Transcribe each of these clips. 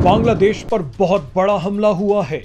बांग्लादेश पर बहुत बड़ा हमला हुआ है।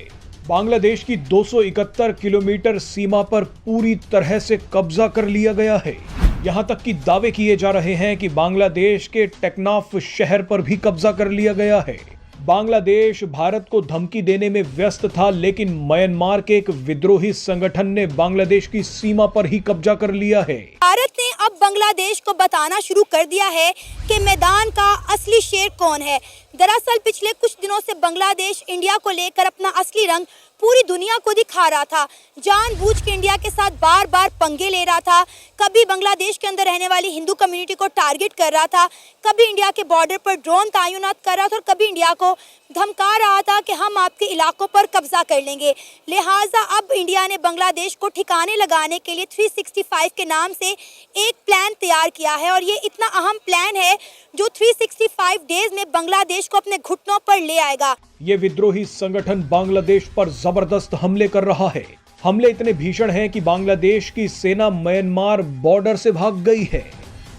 बांग्लादेश की 271 किलोमीटर सीमा पर पूरी तरह से कब्जा कर लिया गया है। यहां तक कि दावे किए जा रहे हैं कि बांग्लादेश के टेक्नाफ शहर पर भी कब्जा कर लिया गया है। बांग्लादेश भारत को धमकी देने में व्यस्त था, लेकिन म्यांमार के एक विद्रोही संगठन ने बांग्लादेश की सीमा पर ही कब्जा कर लिया है। भारत ने अब बांग्लादेश को बताना शुरू कर दिया है कि मैदान का असली शेर कौन है। दरअसल पिछले कुछ दिनों से बांग्लादेश इंडिया को लेकर अपना असली रंग पूरी दुनिया को दिखा रहा था। जानबूझ के इंडिया के साथ बार बार पंगे ले रहा था। कभी बांग्लादेश के अंदर रहने वाली हिंदू कम्युनिटी को टारगेट कर रहा था, कभी इंडिया के बॉर्डर पर ड्रोन तैनात कर रहा था और कभी इंडिया को धमका रहा था कि हम आपके इलाकों पर कब्जा कर लेंगे। लिहाजा अब इंडिया ने बांग्लादेश को ठिकाने लगाने के लिए 365 के नाम से एक प्लान तैयार किया है, और ये इतना अहम प्लान है जो 365 डेज में बांग्लादेश को अपने घुटनों पर ले आएगा। ये विद्रोही संगठन बांग्लादेश पर जबरदस्त हमले कर रहा है। हमले इतने भीषण हैं कि बांग्लादेश की सेना म्यांमार बॉर्डर से भाग गई है।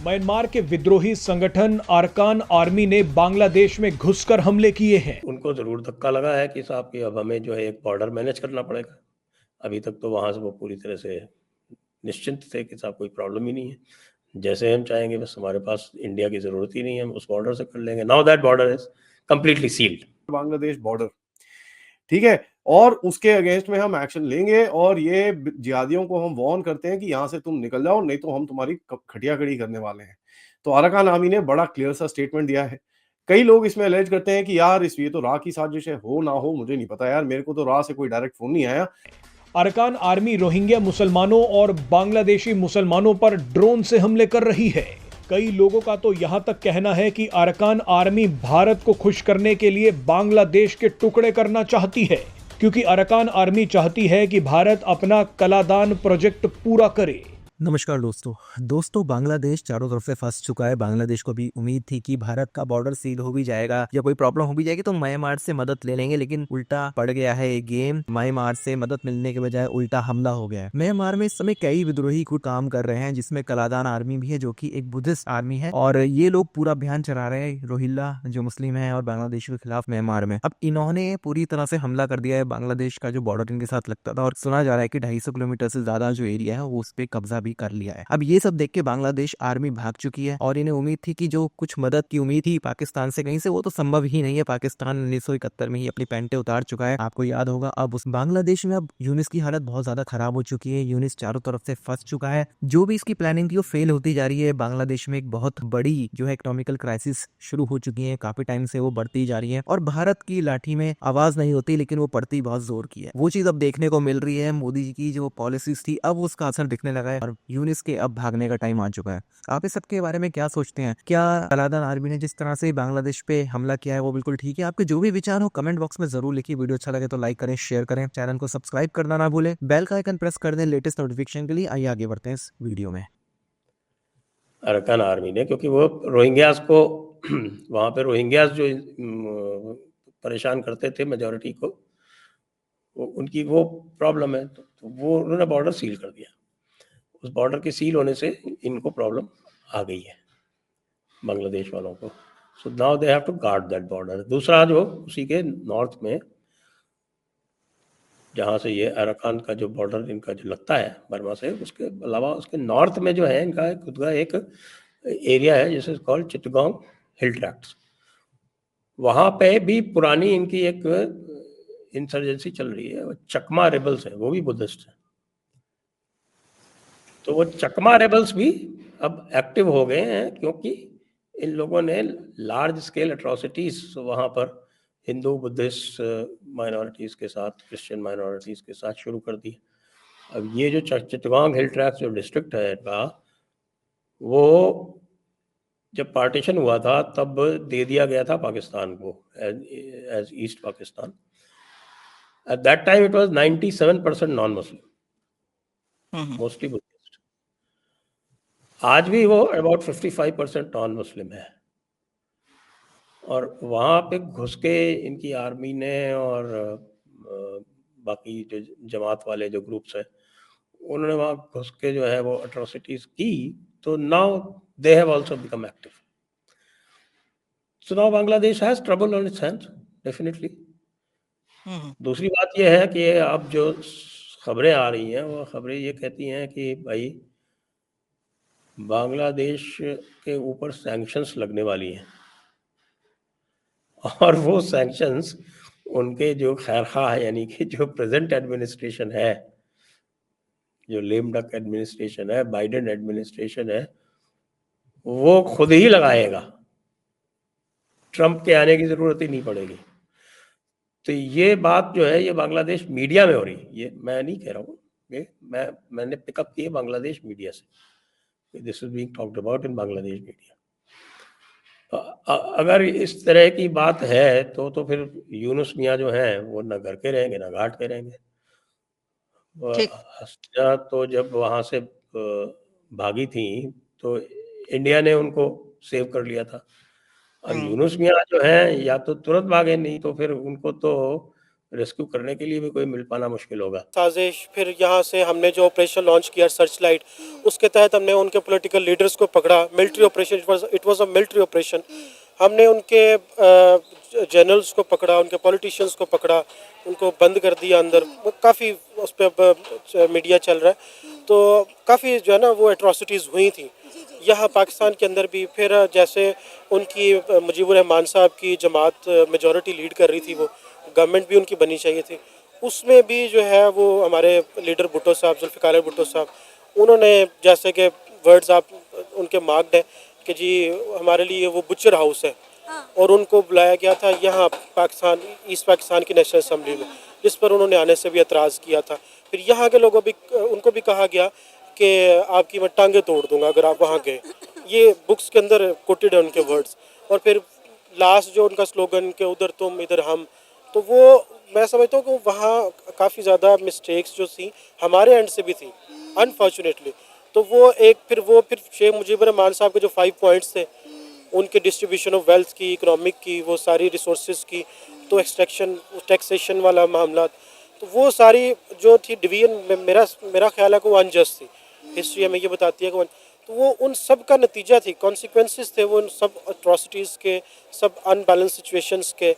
म्यांमार के विद्रोही संगठन अरकान आर्मी ने बांग्लादेश में घुसकर हमले किए हैं। उनको जरूर धक्का लगा है कि साहब कि अब हमें जो है एक बॉर्डर मैनेज करना पड़ेगा। अभी तक तो वहां से वो पूरी तरह से निश्चिंत थे कि साहब कोई प्रॉब्लम ही नहीं है, जैसे हम चाहेंगे बस, हमारे पास इंडिया की जरूरत ही नहीं है, हम उस बॉर्डर से कर लेंगे। Now that border is completely sealed. Bangladesh border, ठीक है, और उसके अगेंस्ट में हम एक्शन लेंगे और ये जिहादियों को हम वार्न करते हैं कि यहाँ से तुम निकल जाओ, नहीं तो हम तुम्हारी खटिया खड़ी करने वाले हैं। तो अरकान आर्मी ने बड़ा क्लियर सा स्टेटमेंट दिया है। कई लोग इसमें अलेज करते हैं कि यार ये तो राह की साजिश है, हो ना हो मुझे नहीं पता यार, मेरे को तो राह से कोई डायरेक्ट फोन नहीं आया। अरकान आर्मी रोहिंग्या मुसलमानों और बांग्लादेशी मुसलमानों पर ड्रोन से हमले कर रही है। कई लोगों का तो यहां तक कहना है कि अरकान आर्मी भारत को खुश करने के लिए बांग्लादेश के टुकड़े करना चाहती है, क्योंकि अरकान आर्मी चाहती है कि भारत अपना कलादान प्रोजेक्ट पूरा करे। नमस्कार दोस्तों, बांग्लादेश चारों तरफ से फंस चुका है। बांग्लादेश को भी उम्मीद थी कि भारत का बॉर्डर सील हो भी जाएगा या कोई प्रॉब्लम हो भी जाएगी तो म्यांमार से मदद ले लेंगे, लेकिन उल्टा पड़ गया है ये गेम। म्यांमार से मदद मिलने के बजाय उल्टा हमला हो गया है। म्यांमार में इस समय कई विद्रोही कुछ काम कर रहे हैं, जिसमें कलादान आर्मी भी है जो कि एक बुद्धिस्ट आर्मी है, और ये लोग पूरा अभियान चला रहे हैं रोहिल्ला जो मुस्लिम है और बांग्लादेश के खिलाफ म्यांमार में। अब इन्होंने पूरी तरह से हमला कर दिया है। बांग्लादेश का जो बॉर्डर इनके साथ लगता था, और सुना जा रहा है कि 250 किलोमीटर से ज्यादा जो एरिया है वो उस पर कब्जा भी कर लिया है। अब ये सब देख के बांग्लादेश आर्मी भाग चुकी है, और इन्हें उम्मीद थी कि जो कुछ मदद की उम्मीद थी पाकिस्तान से कहीं से, वो तो संभव ही नहीं है। पाकिस्तान 1971 में ही अपनी पैंटे उतार चुका है, आपको याद होगा। अब उस बांग्लादेश में अब यूनिस की हालत बहुत ज्यादा खराब हो चुकी है। यूनिस चारों तरफ से फंस चुका है। जो भी इसकी प्लानिंग थी वो फेल होती जा रही है। बांग्लादेश में एक बहुत बड़ी जो है इकोनॉमिकल क्राइसिस शुरू हो चुकी है, काफी टाइम से वो बढ़ती जा रही है, और भारत की लाठी में आवाज नहीं होती, लेकिन वो पड़ती बहुत जोर की है। वो चीज अब देखने को मिल रही है। मोदी जी की जो पॉलिसीज थी अब उसका असर दिखने लगा है, और यूनिस के अब भागने का टाइम आ चुका है। आप इस सब के बारे में क्या सोचते हैं? क्या कलादान आर्मी ने जिस तरह से बांग्लादेश पे हमला किया है वो बिल्कुल ठीक है? आपके जो भी विचार हो कमेंट बॉक्स में जरूर लिखिए। वीडियो अच्छा लगे तो लाइक करें, शेयर करें, चैनल को सब्सक्राइब करना ना भूलें, बेल का आइकन प्रेस कर दें लेटेस्ट नोटिफिकेशन के लिए। आइए आगे बढ़ते हैं इस वीडियो में। अरकान आर्मी ने, क्योंकि वो रोहिंग्यास को वहाँ पे रोहिंग्यास जो परेशान करते थे मेजोरिटी को, उनकी वो प्रॉब्लम है, तो वो उन्होंने बॉर्डर सील कर दिया। उस बॉर्डर के सील होने से इनको प्रॉब्लम आ गई है बांग्लादेश वालों को। So now they have to guard that border. दूसरा जो उसी के नॉर्थ में, जहाँ से ये अरकान का जो बॉर्डर इनका जो लगता है बर्मा से, उसके अलावा उसके नॉर्थ में जो है इनका खुद का एक एरिया है जिसे कॉल्ड चिटगांव हिल ट्रैक्ट्स। वहाँ पे भी पुरानी इनकी एक इंसर्जेंसी चल रही है। चकमा रेबल्स हैं, वो भी बुद्धिस्ट हैं। तो वो चकमा रेबल्स भी अब एक्टिव हो गए हैं, क्योंकि इन लोगों ने लार्ज स्केल एट्रोसिटीज वहाँ पर हिंदू बुद्धिस्ट माइनॉरिटीज़ के साथ, क्रिश्चियन माइनॉरिटीज़ के साथ शुरू कर दी। अब ये जो चिटगांव हिल ट्रैक्ट जो डिस्ट्रिक्ट है इनका, वो जब पार्टीशन हुआ था तब दे दिया गया था पाकिस्तान को as East Pakistan. At that time it was 97% non Muslim, mostly Buddhist. आज भी वो अबाउट 55% नॉन मुस्लिम है। और वहाँ पे घुस के इनकी आर्मी ने और बाकी जो जमात वाले जो ग्रुप्स हैं, उन्होंने वहाँ घुस के जो है वो अट्रोसिटीज की। तो now they have also become active. So now Bangladesh has trouble on its hands. Definitely. Hmm दूसरी बात यह है कि अब जो खबरें आ रही हैं वो खबरें ये कहती हैं कि भाई बांग्लादेश के ऊपर सैंक्शंस लगने वाली हैं और वो सैंक्शंस उनके जो खैरखा यानी कि जो प्रेजेंट एडमिनिस्ट्रेशन है, जो लेम डक एडमिनिस्ट्रेशन है, बाइडेन एडमिनिस्ट्रेशन है, वो खुद ही लगाएगा। ट्रंप के आने की जरूरत ही नहीं पड़ेगी। तो ये बात जो है ये बांग्लादेश मीडिया में हो रही, ये मैं नहीं कह रहा हूँ, ये मैंने पिकअप की है बांग्लादेश मीडिया से। This is being talked about in Bangladesh media. अगर इस तरह की बात है तो फिर यूनुस मियाँ जो हैं वो ना घर के रहेंगे ना घाट के रहेंगे। ठीक। हसीना तो जब वहाँ से भागी थी तो इंडिया ने उनको सेव कर लिया था। अब यूनुस मियाँ जो हैं या तो तुरंत भागे, नहीं तो फिर उनको तो रेस्क्यू करने के लिए भी कोई मिल पाना मुश्किल होगा। साजिश, फिर यहाँ से हमने जो ऑपरेशन लॉन्च किया सर्च लाइट, उसके तहत हमने उनके पॉलिटिकल लीडर्स को पकड़ा। Military operation, it was a military operation. हमने उनके जनरल्स को पकड़ा, उनके पॉलिटिशियंस को पकड़ा, उनको बंद कर दिया अंदर। काफ़ी उस पर मीडिया चल रहा है, तो काफ़ी जो है ना वो एट्रॉसिटीज़ हुई थी यहाँ पाकिस्तान के अंदर भी। फिर जैसे उनकी मुजीबुर रहमान साहब की जमात मेजॉरिटी लीड कर रही थी, वो गवर्नमेंट भी उनकी बननी चाहिए थी, उसमें भी जो है वो हमारे लीडर भुट्टो साहब, जुल्फ़िकार भुट्टो साहब, उन्होंने जैसे कि वर्ड्स आप उनके मार्क्ड हैं कि जी हमारे लिए वो बुचर हाउस है, और उनको बुलाया गया था यहाँ पाकिस्तान, ईस्ट पाकिस्तान की नेशनल असम्बली में, जिस पर उन्होंने आने से भी एतराज़ किया था। फिर यहाँ के लोगों भी उनको भी कहा गया कि आपकी मैं टांगे तोड़ दूंगा अगर आप वहाँ गए। ये बुक्स के अंदर कोटेड है उनके वर्ड्स। और फिर लास्ट जो उनका स्लोगन कि उधर तुम इधर हम, तो वो मैं समझता हूँ कि वहाँ काफ़ी ज़्यादा मिस्टेक्स जो थी हमारे एंड से भी थी अनफॉर्चुनेटली। तो वो फिर शेख मुजीबुर रहमान साहब के जो 5 पॉइंट्स थे, उनके डिस्ट्रीब्यूशन ऑफ वेल्थ की, इकोनॉमिक की, वो सारी रिसोर्सेज की, तो एक्सट्रैक्शन टैक्सेशन वाला मामला, तो वो सारी जो थी डिवीजन, मेरा ख्याल है कि वो अनजस्ट थी। हिस्ट्री हमें ये बताती है कि तो वो उन सब का नतीजा थी, कॉन्सिक्वेंसेस थे वो उन सब अट्रॉसिटीज़ के, सब अनबैलेंस सिचुएशंस के,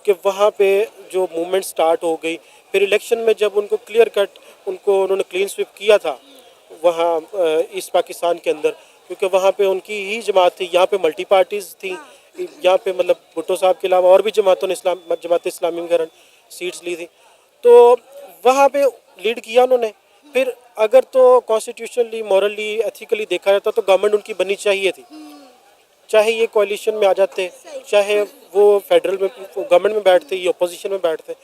कि वहाँ पे जो मूवमेंट स्टार्ट हो गई। फिर इलेक्शन में जब उनको क्लियर कट उन्होंने क्लीन स्वीप किया था वहाँ ईस्ट पाकिस्तान के अंदर, क्योंकि वहाँ पे उनकी ही जमात थी। यहाँ पे मल्टी पार्टीज़ थी, यहाँ पे मतलब भुट्टो साहब के अलावा और भी जमातों ने जमात इस्लामी वगैरह सीट्स ली थी, तो वहाँ पे लीड किया उन्होंने। फिर अगर तो कॉन्स्टिट्यूशनली, मॉरली, एथिकली देखा जाता तो गवर्नमेंट उनकी बननी चाहिए थी, चाहे ये कोalition में आ जाते, चाहे वो फेडरल में गवर्नमेंट में बैठते या अपोजिशन में बैठते।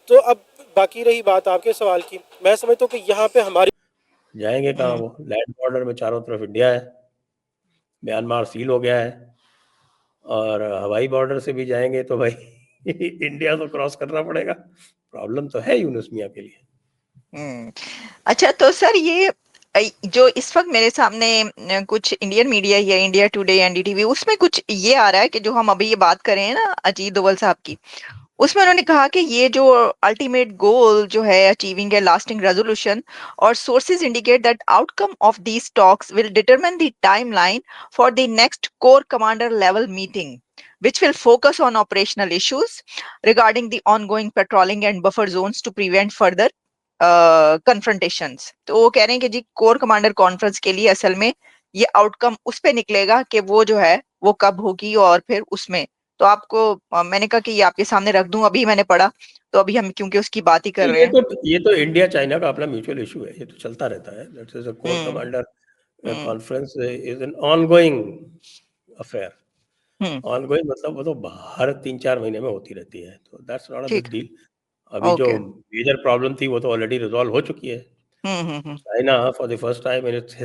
तो अब बाकी रही बात आपके सवाल की, मैं समझता हूँ कि यहाँ पे हमारी जाएंगे कहाँ, वो लैंड बॉर्डर में चारों तरफ इंडिया है, म्यांमार सील हो गया है, और हवाई बॉर्डर से भी जाएंगे तो भाई इंडिया तो क्रॉस करना पड़ेगा। प्रॉब्लम तो है यूनुस मियाँ के लिए। अच्छा, तो सर ये जो इस वक्त मेरे सामने कुछ इंडियन मीडिया है, इंडिया टुडे, एनडीटीवी, उसमें कुछ ये आ रहा है कि जो हम अभी ये बात कर रहे हैं ना अजीत दोवल साहब की, उसमें उन्होंने कहा कि ये जो अल्टीमेट गोल जो है अचीविंग ए लास्टिंग रेजोल्यूशन, और sources indicate that outcome of these talks will determine the timeline for the next core commander level meeting which will focus on operational issues regarding the ongoing patrolling and buffer zones to prevent further confrontations। तो वो कह रहे हैं कि जी core commander conference के लिए असल में ये आउटकम उस पे निकलेगा कि वो जो है वो कब होगी, और फिर उसमें तो आपको मैंने कहा कि ये आपके सामने रख दूं, अभी मैंने पढ़ा तो अभी हम क्योंकि उसकी बात ही कर रहे हैं। ये तो इंडिया चाइना का अपना म्यूचुअल इशू है, ये तो चलता रहता है। That is a core commander conference is an ongoing affair. Ongoing मतलब वो तो हर 3-4 महीने में होती रहती है, तो that's not a big deal. अभी जो मेजर प्रॉब्लम थी वो तो ऑलरेडी रिजॉल्व हो चुकी है। China for the first time in its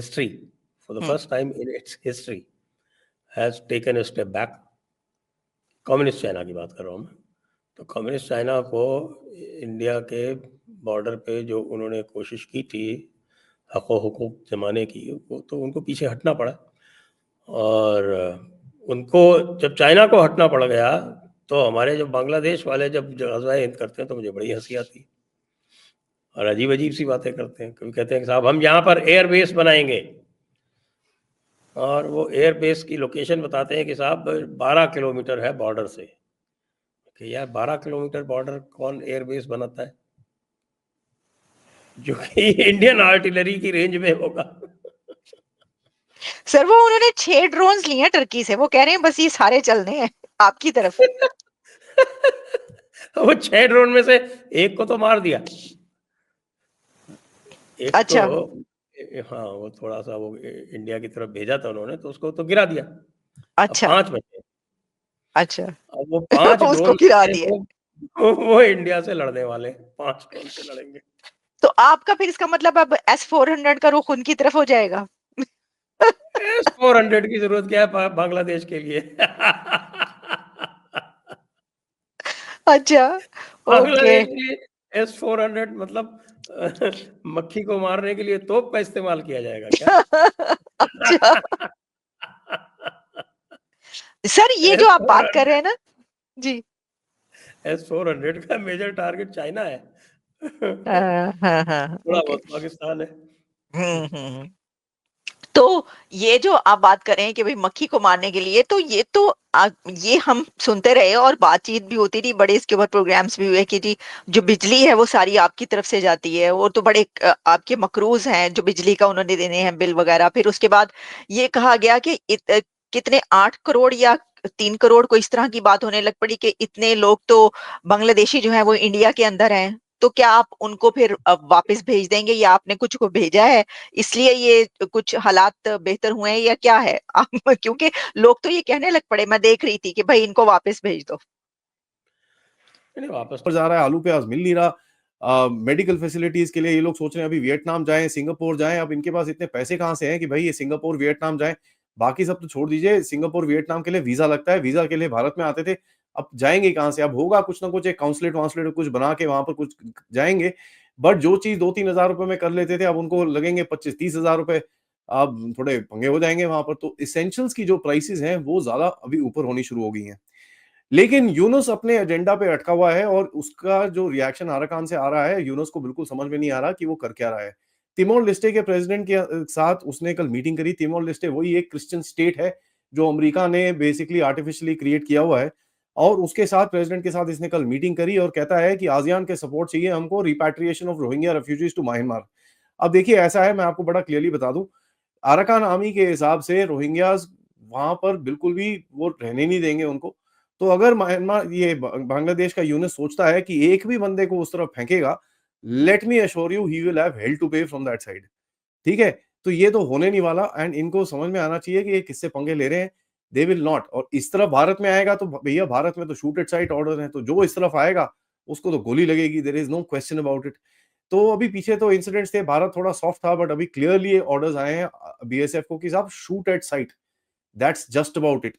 history has taken a step back. Communist China की बात कर रहा हूँ मैं। तो कम्युनिस्ट चाइना को इंडिया के बॉर्डर पे जो उन्होंने कोशिश की थी हक़-ओ-हुकूक जमाने की, वो तो उनको पीछे हटना पड़ा। और उनको जब चाइना को हटना पड़ गया तो हमारे जो बांग्लादेश वाले जब ग़ज़वा-ए हिंद करते हैं तो मुझे बड़ी हंसी आती है, और अजीब-अजीब सी बातें करते हैं। कभी कहते हैं कि साहब हम यहाँ पर एयर बेस बनाएंगे, और वो एयर बेस की लोकेशन बताते हैं कि साहब 12 किलोमीटर है बॉर्डर से। कि यार 12 किलोमीटर बॉर्डर कौन एयरबेस बनाता है जो कि इंडियन आर्टिलरी की रेंज में होगा। सर वो उन्होंने 6 ड्रोन्स लिए हैं टर्की से, वो कह रहे हैं बस ये सारे चलने हैं आपकी तरफ। वो 6 ड्रोन में से एक को तो मार दिया, एक अच्छा तो हाँ वो थोड़ा सा वो इंडिया की तरफ भेजा था उन्होंने, तो उसको तो गिरा दिया। अब अच्छा 5 बचे। अच्छा। अब वो 5 उसको ड्रोन गिरा से दिए। वो इंडिया से लड़ने वाले हैं, 5 ड्रोन से लड़ेंगे। तो आपका फिर इसका मतलब अब S-400 का रुख उनकी तरफ हो जाएगा। S-400 की जरूरत क्या है बांग्लादेश के लिए? अच्छा ओके। बांग्लादेश के लिए S-400 मतलब मक्खी को मारने के लिए तोप का इस्तेमाल किया जाएगा क्या? अच्छा सर ये जो आप बात कर रहे हैं ना जी। S-400 का मेजर टारगेट चाइना है। हाँ हाँ थोड़ा ओके। बहुत पाकिस्तान है। हम्म। तो ये जो आप बात कर रहे हैं कि भाई मक्खी को मारने के लिए, तो ये तो ये हम सुनते रहे और बातचीत भी होती थी, बड़े इसके ऊपर प्रोग्राम्स भी हुए कि जी जो बिजली है वो सारी आपकी तरफ से जाती है, और तो बड़े आपके मकरूज हैं जो बिजली का उन्होंने देने हैं बिल वगैरह। फिर उसके बाद ये कहा गया कि कितने 8 करोड़ या 3 करोड़ को इस तरह की बात होने लग पड़ी कि इतने लोग तो बांग्लादेशी जो हैं वो इंडिया के अंदर हैं, तो क्या आप उनको फिर अब वापस भेज देंगे या आपने कुछ को भेजा है इसलिए ये कुछ हालात बेहतर हुए हैं या क्या है? आप क्योंकि लोग तो ये कहने लग पड़े, मैं देख रही थी कि भाई इनको वापस भेज दो। नहीं वापस पर जा रहा है, आलू प्याज मिल नहीं रहा, मेडिकल फैसिलिटीज के लिए ये लोग सोच रहे हैं अभी वियतनाम जाएं, सिंगापुर जाएं। अब इनके पास इतने पैसे कहाँ से हैं कि भाई ये सिंगापुर वियतनाम जाएं? बाकी सब तो छोड़ दीजिए, सिंगापुर वियतनाम के लिए वीजा लगता है, वीजा के लिए भारत में आते थे, अब जाएंगे कहाँ से? अब होगा कुछ ना कुछ, एक काउंसलेट वाउंसलेट कुछ बना के वहां पर कुछ जाएंगे। बट जो चीज 2-3 हजार रुपए में कर लेते थे, अब उनको लगेंगे 25-30 हजार रुपए। अब थोड़े पंगे हो जाएंगे वहां पर। तो इसेंशियल्स की जो प्राइसेस हैं वो ज्यादा अभी ऊपर होनी शुरू हो गई हैं। लेकिन यूनुस अपने एजेंडा पे अटका हुआ है और उसका जो रिएक्शन अराकान से आ रहा है, यूनुस को बिल्कुल समझ में नहीं आ रहा कि वो कर क्या रहा है। तिमोर लेस्टे के प्रेसिडेंट के साथ उसने कल मीटिंग करी। तिमोर लेस्टे वही एक क्रिश्चियन स्टेट है जो अमेरिका ने बेसिकली आर्टिफिशियली क्रिएट किया हुआ है, और उसके साथ प्रेसिडेंट के साथ इसने कल मीटिंग करी और कहता है कि आसियान के सपोर्ट चाहिए हमको, repatriation of Rohingya refugees to Myanmar. अब देखिए ऐसा है, मैं आपको बड़ा क्लियरली बता दूं, अराकान आर्मी के हिसाब से रोहिंग्याज वहां पर बिल्कुल भी वो रहने नहीं देंगे उनको। तो अगर म्यांमार ये बांग्लादेश का यूनिट सोचता है कि एक भी बंदे को उस तरफ फेंकेगा, let me assure you he will have hell to pay from that side. ठीक है, तो ये तो होने नहीं वाला, एंड इनको समझ में आना चाहिए कि ये किससे पंगे ले रहे हैं। They will not. और इस तरफ भारत में आएगा तो भैया भारत में तो शूट एट साइट ऑर्डर है, तो जो इस तरफ आएगा उसको तो गोली लगेगी, there is no question about it. तो अभी पीछे तो इंसिडेंट्स थे, भारत थोड़ा सॉफ्ट था, बट अभी क्लियरली ऑर्डर्स आए हैं बीएसएफ को कि साहब shoot at site, that's just about it.